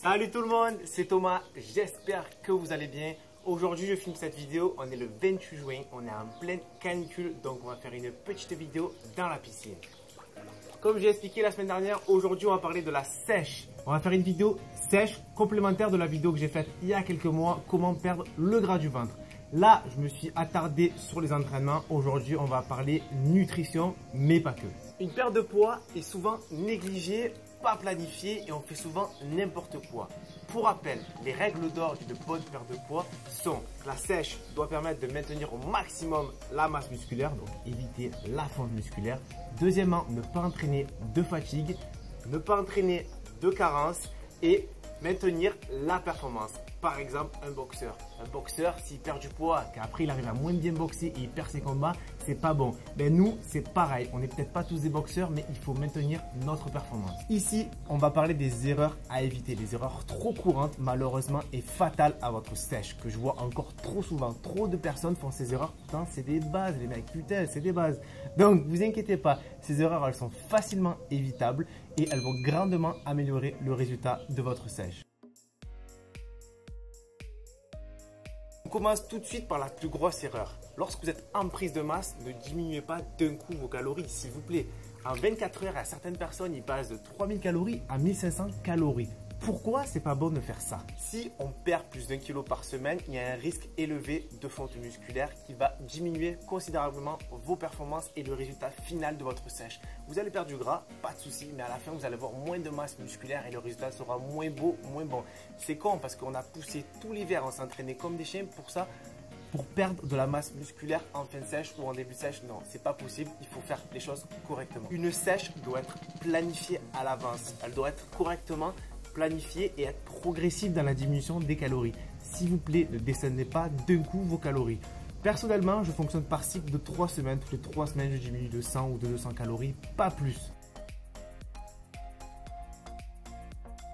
Salut tout le monde, c'est Thomas, j'espère que vous allez bien. Aujourd'hui je filme cette vidéo, on est le 28 juin, on est en pleine canicule, donc on va faire une petite vidéo dans la piscine. Comme j'ai expliqué la semaine dernière, aujourd'hui on va parler de la sèche. On va faire une vidéo sèche complémentaire de la vidéo que j'ai faite il y a quelques mois, comment perdre le gras du ventre. Là, je me suis attardé sur les entraînements. Aujourd'hui, on va parler nutrition, mais pas que. Une perte de poids est souvent négligée, pas planifiée et on fait souvent n'importe quoi. Pour rappel, les règles d'or d'une bonne perte de poids sont que la sèche doit permettre de maintenir au maximum la masse musculaire, donc éviter la fonte musculaire. Deuxièmement, ne pas entraîner de fatigue, ne pas entraîner de carence et maintenir la performance. Par exemple, un boxeur. Un boxeur, s'il perd du poids, qu'après il arrive à moins bien boxer et il perd ses combats, c'est pas bon. Ben nous, c'est pareil. On n'est peut-être pas tous des boxeurs, mais il faut maintenir notre performance. Ici, on va parler des erreurs à éviter. Des erreurs trop courantes, malheureusement, et fatales à votre sèche, que je vois encore trop souvent. Trop de personnes font ces erreurs. Putain, c'est des bases, les mecs. Putain, c'est des bases. Donc, vous inquiétez pas. Ces erreurs, elles sont facilement évitables et elles vont grandement améliorer le résultat de votre sèche. On commence tout de suite par la plus grosse erreur. Lorsque vous êtes en prise de masse, ne diminuez pas d'un coup vos calories, s'il vous plaît. En 24 heures, à certaines personnes, ils passent de 3000 calories à 1500 calories. Pourquoi c'est pas bon de faire ça? Si on perd plus d'1 kg par semaine, il y a un risque élevé de fonte musculaire qui va diminuer considérablement vos performances et le résultat final de votre sèche. Vous allez perdre du gras, pas de souci, mais à la fin, vous allez avoir moins de masse musculaire et le résultat sera moins beau, moins bon. C'est con parce qu'on a poussé tout l'hiver, on s'entraînait comme des chiens pour ça. Pour perdre de la masse musculaire en fin de sèche ou en début de sèche, non, c'est pas possible. Il faut faire les choses correctement. Une sèche doit être planifiée à l'avance. Elle doit être correctement planifiée et être progressive dans la diminution des calories. S'il vous plaît, ne descendez pas d'un coup vos calories. Personnellement, je fonctionne par cycle de 3 semaines. Toutes les 3 semaines, je diminue de 100 ou de 200 calories, pas plus.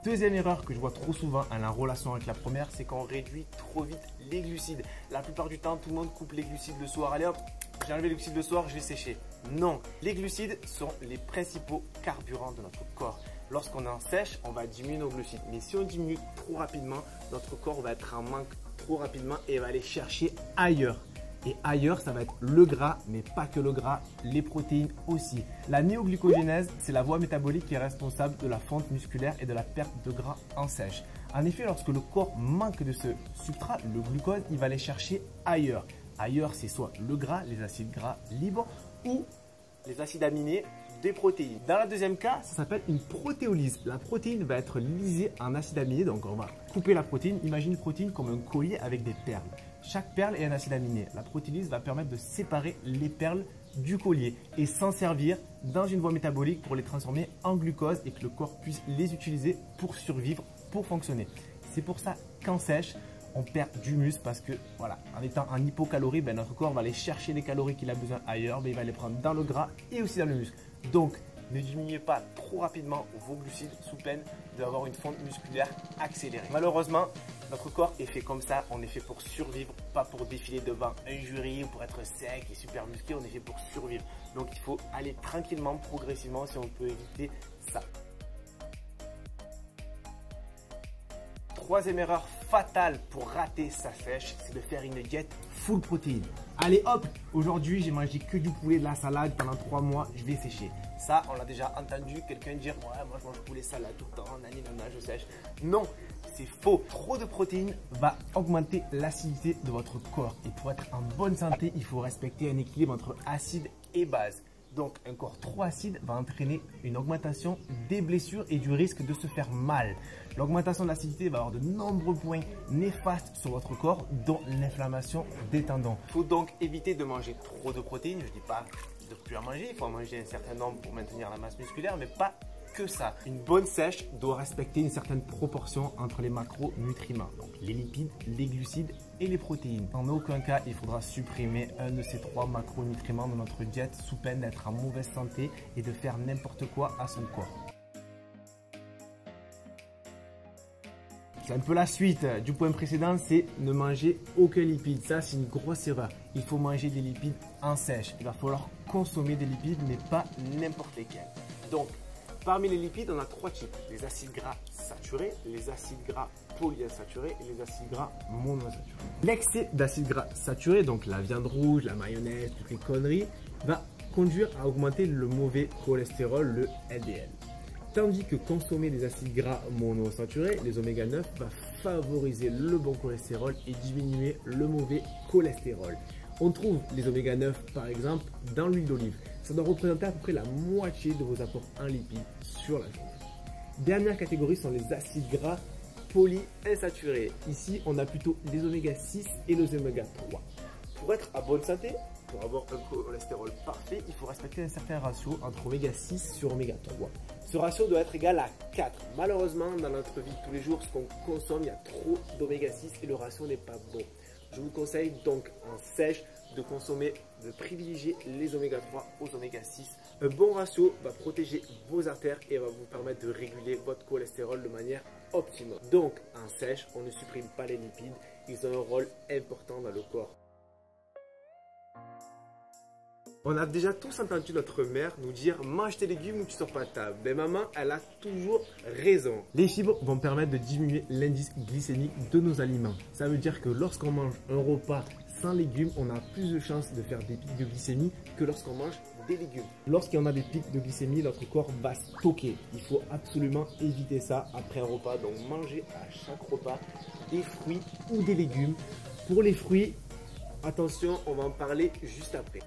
Deuxième erreur que je vois trop souvent en relation avec la première, c'est qu'on réduit trop vite les glucides. La plupart du temps, tout le monde coupe les glucides le soir. Allez hop, j'ai enlevé les glucides le soir, je vais sécher. Non, les glucides sont les principaux carburants de notre corps. Lorsqu'on est en sèche, on va diminuer nos glucides. Mais si on diminue trop rapidement, notre corps va être en manque trop rapidement et va aller chercher ailleurs. Et ailleurs, ça va être le gras, mais pas que le gras, les protéines aussi. La néoglucogénèse, c'est la voie métabolique qui est responsable de la fonte musculaire et de la perte de gras en sèche. En effet, lorsque le corps manque de ce substrat, le glucose, il va aller chercher ailleurs. Ailleurs, c'est soit le gras, les acides gras libres ou les acides aminés des protéines. Dans le deuxième cas, ça s'appelle une protéolyse. La protéine va être lysée en acide aminé, donc on va couper la protéine. Imagine une protéine comme un collier avec des perles. Chaque perle est un acide aminé. La protéolyse va permettre de séparer les perles du collier et s'en servir dans une voie métabolique pour les transformer en glucose et que le corps puisse les utiliser pour survivre, pour fonctionner. C'est pour ça qu'en sèche, on perd du muscle parce que voilà, en étant en hypocalorie, notre corps va aller chercher les calories qu'il a besoin ailleurs, il va les prendre dans le gras et aussi dans le muscle. Donc, ne diminuez pas trop rapidement vos glucides sous peine d'avoir une fonte musculaire accélérée. Malheureusement, notre corps est fait comme ça. On est fait pour survivre, pas pour défiler devant un jury ou pour être sec et super musclé. On est fait pour survivre. Donc, il faut aller tranquillement, progressivement si on peut éviter ça. Troisième erreur fatale pour rater sa sèche, c'est de faire une diète full protéines. Allez hop, aujourd'hui j'ai mangé que du poulet, de la salade pendant 3 mois, je vais sécher. Ça, on l'a déjà entendu quelqu'un dire ouais, moi je mange poulet, salade tout le temps, nani nana, je sèche. Non, c'est faux. Trop de protéines va augmenter l'acidité de votre corps. Et pour être en bonne santé, il faut respecter un équilibre entre acide et base. Donc, un corps trop acide va entraîner une augmentation des blessures et du risque de se faire mal. L'augmentation de l'acidité va avoir de nombreux points néfastes sur votre corps, dont l'inflammation des tendons. Il faut donc éviter de manger trop de protéines. Je ne dis pas de ne plus en manger, il faut en manger un certain nombre pour maintenir la masse musculaire, mais pas que ça. Une bonne sèche doit respecter une certaine proportion entre les macronutriments, donc les lipides, les glucides et les protéines. En aucun cas, il faudra supprimer un de ces 3 macronutriments de notre diète sous peine d'être en mauvaise santé et de faire n'importe quoi à son corps. C'est un peu la suite du point précédent, c'est ne manger aucun lipide. Ça, c'est une grosse erreur. Il faut manger des lipides en sèche. Il va falloir consommer des lipides, mais pas n'importe lesquels. Donc, Parmi les lipides, on a 3 types. Les acides gras saturés, les acides gras polyinsaturés et les acides gras monoinsaturés. L'excès d'acides gras saturés, donc la viande rouge, la mayonnaise, toutes les conneries, va conduire à augmenter le mauvais cholestérol, le LDL. Tandis que consommer des acides gras monoinsaturés, les oméga 9, va favoriser le bon cholestérol et diminuer le mauvais cholestérol. On trouve les oméga 9 par exemple dans l'huile d'olive. Ça doit représenter à peu près la moitié de vos apports en lipides sur la journée. Dernière catégorie sont les acides gras polyinsaturés. Ici, on a plutôt les oméga 6 et les oméga 3. Pour être à bonne santé, pour avoir un cholestérol parfait, il faut respecter un certain ratio entre oméga 6 sur oméga 3. Ce ratio doit être égal à 4. Malheureusement, dans notre vie de tous les jours, ce qu'on consomme, il y a trop d'oméga 6 et le ratio n'est pas bon. Je vous conseille donc en sèche de consommer, de privilégier les oméga 3 aux oméga 6. Un bon ratio va protéger vos artères et va vous permettre de réguler votre cholestérol de manière optimum. Donc en sèche, on ne supprime pas les lipides, ils ont un rôle important dans le corps. On a déjà tous entendu notre mère nous dire « mange tes légumes ou tu sors pas de table ». Mais maman, elle a toujours raison. Les fibres vont permettre de diminuer l'indice glycémique de nos aliments. Ça veut dire que lorsqu'on mange un repas sans légumes, on a plus de chances de faire des pics de glycémie que lorsqu'on mange des légumes. Lorsqu'il y en a des pics de glycémie, notre corps va stocker. Il faut absolument éviter ça après un repas. Donc manger à chaque repas des fruits ou des légumes. Pour les fruits, attention, on va en parler juste après.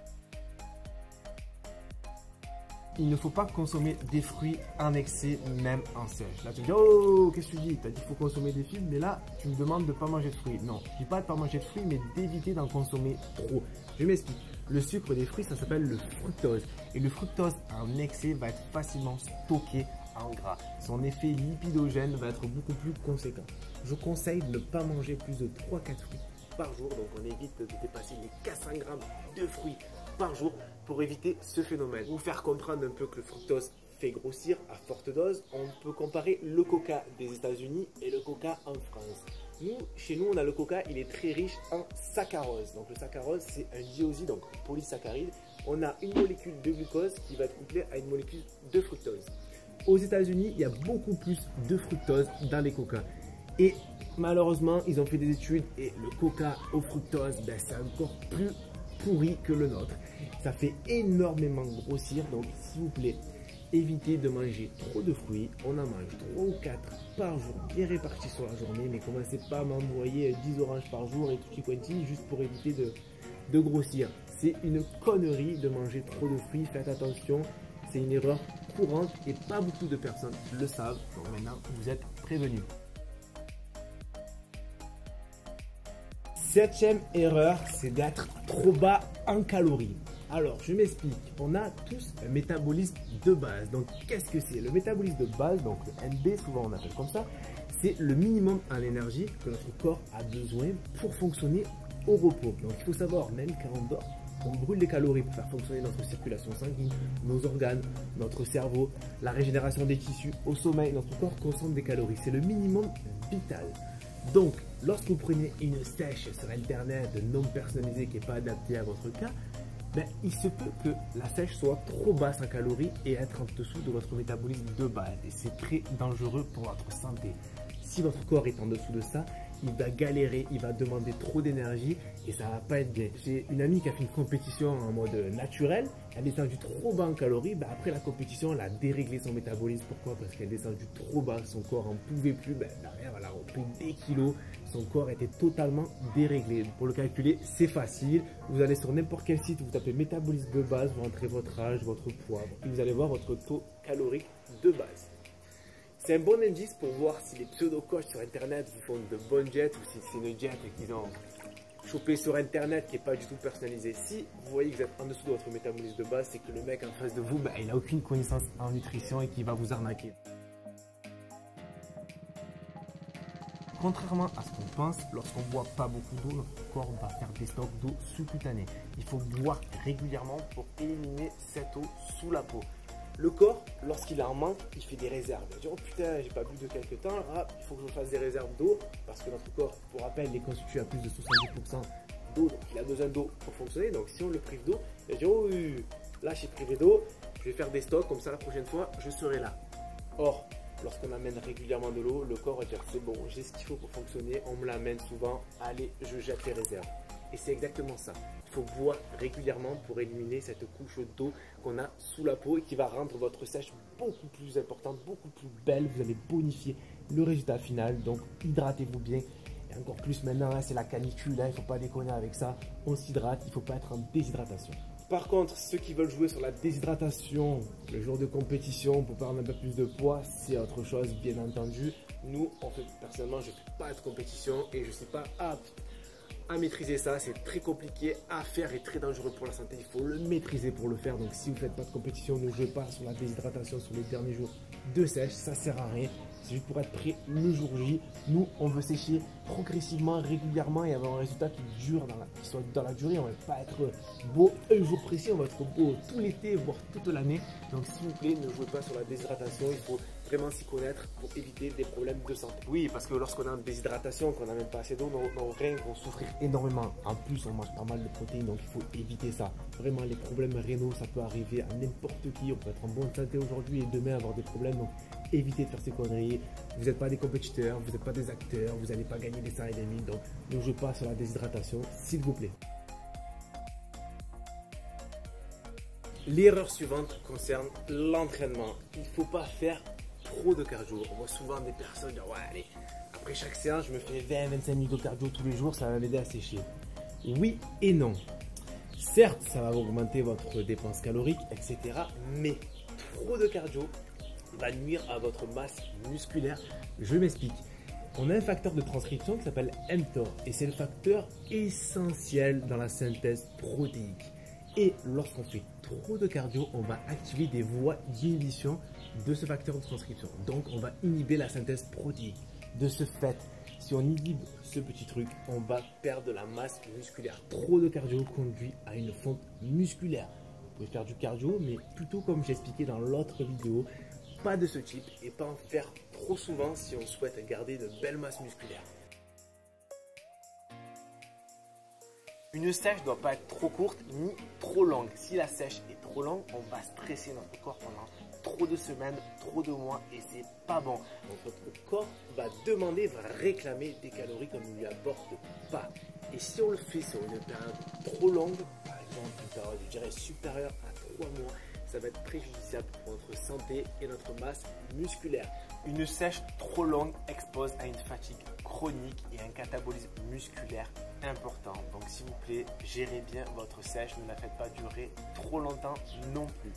Il ne faut pas consommer des fruits en excès, même en sèche. Là, tu me dis, oh, qu'est-ce que tu dis? Tu as dit qu'il faut consommer des fibres, mais là, tu me demandes de ne pas manger de fruits. Non, je ne dis pas de ne pas manger de fruits, mais d'éviter d'en consommer trop. Je m'explique. Le sucre des fruits, ça s'appelle le fructose. Et le fructose en excès va être facilement stocké en gras. Son effet lipidogène va être beaucoup plus conséquent. Je conseille de ne pas manger plus de 3-4 fruits par jour. Donc, on évite de dépasser les 400 grammes de fruits par jour pour éviter ce phénomène. Pour vous faire comprendre un peu que le fructose fait grossir à forte dose, on peut comparer le coca des États-Unis et le coca en France. Chez nous, on a le coca, il est très riche en saccharose. Donc le saccharose, c'est un dioside, donc polysaccharide. On a une molécule de glucose qui va être couplée à une molécule de fructose. Aux États-Unis, il y a beaucoup plus de fructose dans les coca. Et malheureusement, ils ont fait des études et le coca au fructose, c'est encore plus pourri que le nôtre. Ça fait énormément grossir, donc s'il vous plaît, évitez de manger trop de fruits. On en mange 3 ou 4 par jour, bien répartis sur la journée, mais commencez pas à m'envoyer 10 oranges par jour et tutti quanti juste pour éviter de grossir. C'est une connerie de manger trop de fruits, faites attention, c'est une erreur courante et pas beaucoup de personnes le savent. Donc maintenant, vous êtes prévenus. 7e erreur, c'est d'être trop bas en calories. Alors, je m'explique. On a tous un métabolisme de base. Donc, qu'est-ce que c'est? Le métabolisme de base, donc le MB, souvent on appelle comme ça, c'est le minimum en énergie que notre corps a besoin pour fonctionner au repos. Donc, il faut savoir, même quand on dort, on brûle des calories pour faire fonctionner notre circulation sanguine, nos organes, notre cerveau, la régénération des tissus. Au sommeil, notre corps consomme des calories. C'est le minimum vital. Donc, lorsque vous prenez une sèche sur internet non personnalisée qui n'est pas adaptée à votre cas, il se peut que la sèche soit trop basse en calories et être en dessous de votre métabolisme de base. Et c'est très dangereux pour votre santé. Si votre corps est en dessous de ça, il va galérer, il va demander trop d'énergie et ça va pas être bien. J'ai une amie qui a fait une compétition en mode naturel, elle a descendu trop bas en calories, après la compétition, elle a déréglé son métabolisme. Pourquoi? Parce qu'elle est descendue trop bas, son corps n'en pouvait plus, derrière elle a repris des kilos, son corps était totalement déréglé. Pour le calculer, c'est facile, vous allez sur n'importe quel site, vous tapez métabolisme de base, vous rentrez votre âge, votre poids et vous allez voir votre taux calorique de base. C'est un bon indice pour voir si les pseudo-coachs sur internet vous font de bonnes diètes ou si c'est une diète qu'ils ont chopé sur internet qui n'est pas du tout personnalisée. Si vous voyez que vous êtes en dessous de votre métabolisme de base, c'est que le mec en face de vous, il n'a aucune connaissance en nutrition et qu'il va vous arnaquer. Contrairement à ce qu'on pense, lorsqu'on ne boit pas beaucoup d'eau, notre corps va faire des stocks d'eau sous-cutanée. Il faut boire régulièrement pour éliminer cette eau sous la peau. Le corps, lorsqu'il en manque, il fait des réserves. Il dit, oh putain, j'ai pas bu de quelques temps, il faut que je fasse des réserves d'eau parce que notre corps, pour rappel, est constitué à plus de 70% d'eau, donc il a besoin d'eau pour fonctionner. Donc si on le prive d'eau, il va dire, oh là je suis privé d'eau, je vais faire des stocks, comme ça la prochaine fois, je serai là. Or, lorsqu'on amène régulièrement de l'eau, le corps va dire c'est bon, j'ai ce qu'il faut pour fonctionner, on me l'amène souvent, allez, je jette les réserves. Et c'est exactement ça. Il faut boire régulièrement pour éliminer cette couche d'eau qu'on a sous la peau et qui va rendre votre sèche beaucoup plus importante, beaucoup plus belle. Vous allez bonifier le résultat final. Donc, hydratez-vous bien. Et encore plus maintenant, hein, c'est la canicule, hein, il ne faut pas déconner avec ça. On s'hydrate, il ne faut pas être en déshydratation. Par contre, ceux qui veulent jouer sur la déshydratation le jour de compétition pour prendre un peu plus de poids, c'est autre chose, bien entendu. Nous, personnellement, je ne fais pas de compétition et je ne suis pas apte à maîtriser ça. C'est très compliqué à faire et très dangereux pour la santé. Il faut le maîtriser pour le faire. Donc, si vous ne faites pas de compétition, ne jouez pas sur la déshydratation sur les derniers jours de sèche. Ça ne sert à rien. C'est juste pour être prêt le jour J. Nous, on veut sécher progressivement, régulièrement et avoir un résultat qui soit dans la durée. On ne va pas être beau un jour précis, on va être beau tout l'été, voire toute l'année. Donc, s'il vous plaît, ne jouez pas sur la déshydratation. Il faut vraiment s'y connaître pour éviter des problèmes de santé. Oui, parce que lorsqu'on a une déshydratation, qu'on n'a même pas assez d'eau, nos reins vont souffrir énormément. En plus, on mange pas mal de protéines, donc il faut éviter ça. Vraiment, les problèmes rénaux, ça peut arriver à n'importe qui. On peut être en bonne santé aujourd'hui et demain avoir des problèmes. Donc, évitez de faire ces conneries. Vous n'êtes pas des compétiteurs, vous n'êtes pas des acteurs, vous n'allez pas gagner des 100 et des 1000. Donc, ne jouez pas sur la déshydratation, s'il vous plaît. L'erreur suivante concerne l'entraînement. Il ne faut pas faire trop de cardio. On voit souvent des personnes dire ouais, allez, après chaque séance, je me fais 20-25 minutes de cardio tous les jours, ça va m'aider à sécher. Oui et non. Certes, ça va augmenter votre dépense calorique, etc. Mais trop de cardio va nuire à votre masse musculaire. Je m'explique. On a un facteur de transcription qui s'appelle mTOR et c'est le facteur essentiel dans la synthèse protéique. Et lorsqu'on fait trop de cardio, on va activer des voies d'inhibition de ce facteur de transcription. Donc, on va inhiber la synthèse protéique. De ce fait, si on inhibe ce petit truc, on va perdre de la masse musculaire. Trop de cardio conduit à une fonte musculaire. Vous pouvez faire du cardio, mais plutôt comme j'ai expliqué dans l'autre vidéo, pas de ce type et pas en faire trop souvent si on souhaite garder de belles masses musculaires. Une sèche ne doit pas être trop courte ni trop longue. Si la sèche est trop longue, on va stresser notre corps pendant trop de semaines, trop de mois et c'est pas bon. Donc notre corps va demander, va réclamer des calories qu'on ne lui apporte pas. Et si on le fait sur une période trop longue, par exemple une période je dirais supérieure à 3 mois, ça va être préjudiciable pour notre santé et notre masse musculaire. Une sèche trop longue expose à une fatigue chronique et un catabolisme musculaire important. Donc s'il vous plaît, gérez bien votre sèche, ne la faites pas durer trop longtemps non plus.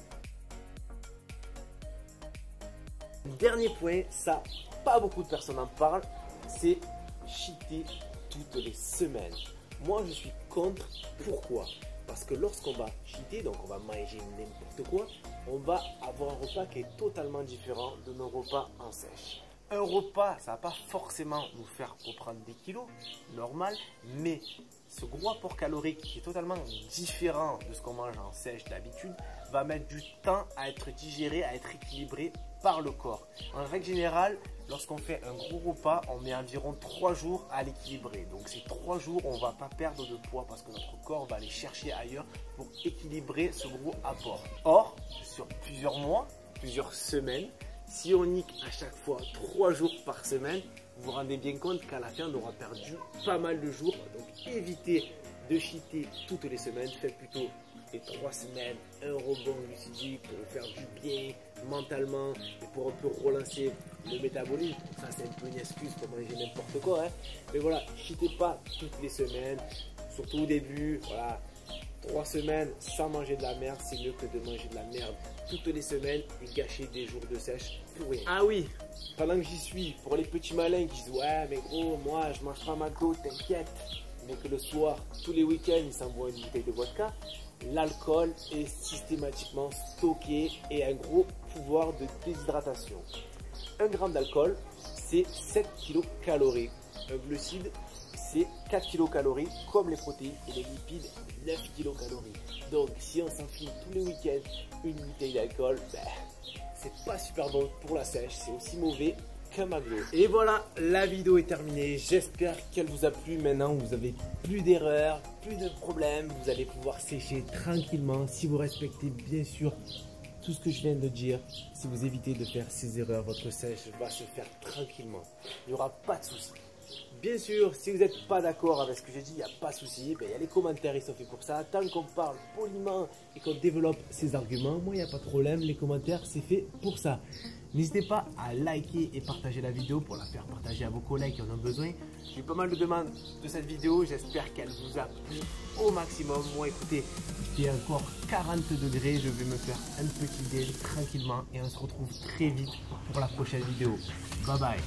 Dernier point, ça, pas beaucoup de personnes en parlent, c'est cheater toutes les semaines. Moi, je suis contre. Pourquoi? Parce que lorsqu'on va cheater, donc on va manger n'importe quoi, on va avoir un repas qui est totalement différent de nos repas en sèche. Un repas, ça ne va pas forcément nous faire reprendre des kilos, normal, mais ce gros apport calorique qui est totalement différent de ce qu'on mange en sèche d'habitude, va mettre du temps à être digéré, à être équilibré par le corps. En règle générale, lorsqu'on fait un gros repas, on met environ 3 jours à l'équilibrer. Donc ces 3 jours, on ne va pas perdre de poids parce que notre corps va aller chercher ailleurs pour équilibrer ce gros apport. Or, sur plusieurs mois, plusieurs semaines, si on nique à chaque fois 3 jours par semaine, vous vous rendez bien compte qu'à la fin, on aura perdu pas mal de jours. Donc évitez de cheater toutes les semaines, faites plutôt les 3 semaines un rebond glucidique pour faire du bien mentalement et pour un peu relancer le métabolisme. Ça c'est un peu une excuse pour manger n'importe quoi, hein. Mais voilà, cheatez pas toutes les semaines, surtout au début. Voilà, 3 semaines sans manger de la merde, c'est mieux que de manger de la merde toutes les semaines et gâcher des jours de sèche pour rien. Ah oui, pendant que j'y suis, pour les petits malins qui disent ouais mais gros, moi je mange pas McDo, t'inquiète, mais que le soir, tous les week-ends, ils s'envoient une bouteille de vodka, l'alcool est systématiquement stocké et a un gros pouvoir de déshydratation. 1 gramme d'alcool, c'est 7 kcal. Un glucide, c'est 4 kcal, comme les protéines et les lipides, 9 kcal. Donc, si on s'enfile tous les week-ends une bouteille d'alcool, c'est pas super bon pour la sèche, c'est aussi mauvais qu'un McDo. Et voilà, la vidéo est terminée. J'espère qu'elle vous a plu. Maintenant, vous avez plus d'erreurs, plus de problèmes. Vous allez pouvoir sécher tranquillement si vous respectez bien sûr tout ce que je viens de dire, si vous évitez de faire ces erreurs, votre sèche va se faire tranquillement. Il n'y aura pas de souci. Bien sûr, si vous n'êtes pas d'accord avec ce que j'ai dit, il n'y a pas de souci. Il y a les commentaires, ils sont faits pour ça. Tant qu'on parle poliment et qu'on développe ses arguments, moi, il n'y a pas de problème. Les commentaires, c'est fait pour ça. N'hésitez pas à liker et partager la vidéo pour la faire partager à vos collègues qui en ont besoin. J'ai eu pas mal de demandes de cette vidéo. J'espère qu'elle vous a plu au maximum. Moi, écoutez, il fait encore 40 degrés. Je vais me faire un petit déj tranquillement et on se retrouve très vite pour la prochaine vidéo. Bye bye.